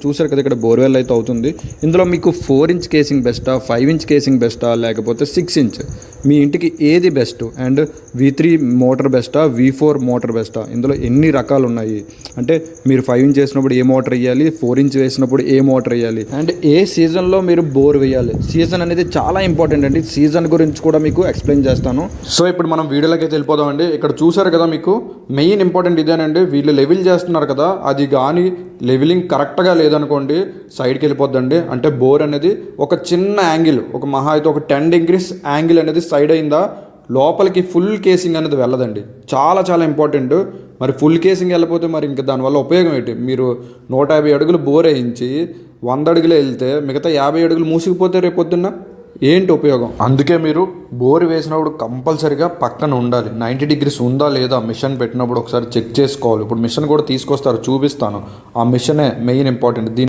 చూసారు కదా, ఇక్కడ బోర్వెల్ అయితే అవుతుంది. ఇందులో మీకు 4 ఇంచ్ కేసింగ్ బెస్టా, 5 ఇంచ్ కేసింగ్ బెస్టా, లేకపోతే 6 ఇంచ్, మీ ఇంటికి ఏది బెస్ట్? అండ్ V3 మోటార్ బెస్టా, V4 మోటార్ బెస్టా? ఇందులో ఎన్ని రకాలు ఉన్నాయి అంటే మీరు 5 ఇంచ్ వేసినప్పుడు ఏ మోటార్ వేయాలి, 4 ఇంచ్ వేసినప్పుడు ఏ మోటార్ వేయాలి, అండ్ ఏ సీజన్లో మీరు బోర్ వేయాలి. సీజన్ అనేది చాలా ఇంపార్టెంట్ అండి. సీజన్ గురించి కూడా మీకు ఎక్స్ప్లెయిన్ చేస్తాను. సో ఇప్పుడు మనం వీడియోలోకి అయితే వెళ్ళిపోదామండి. ఇక్కడ చూసారు కదా, మీకు మెయిన్ ఇంపార్టెంట్ ఇదేనండి. వీళ్ళు లెవెల్ చేస్తున్నారు కదా, అది కానీ లెవెలింగ్ కరెక్ట్గా లేదనుకోండి సైడ్కి వెళ్ళిపోద్దండి. అంటే బోర్ అనేది ఒక చిన్న యాంగిల్, ఒక మహా అయితే ఒక 10 degrees యాంగిల్ అనేది సైడ్ అయిందా లోపలికి ఫుల్ కేసింగ్ అనేది వెళ్ళదండి. చాలా చాలా ఇంపార్టెంట్. మరి ఫుల్ కేసింగ్ వెళ్ళిపోతే మరి ఇంకా దానివల్ల ఉపయోగం ఏంటి? మీరు 150 అడుగులు బోర్ వేయించి 100 అడుగులు వెళ్తే మిగతా 50 అడుగులు మూసుకుపోతే రేపు పొద్దున్న ఏంటి ఉపయోగం? అందుకే మీరు బోర్ వేసినప్పుడు కంపల్సరీగా పక్కన ఉండాలి. 90 degrees ఉందా లేదా మిషన్ పెట్టినప్పుడు ఒకసారి చెక్ చేసుకోవాలి. ఇప్పుడు మిషన్ కూడా తీసుకొస్తారు, చూపిస్తాను. ఆ మిషనే మెయిన్ ఇంపార్టెంట్.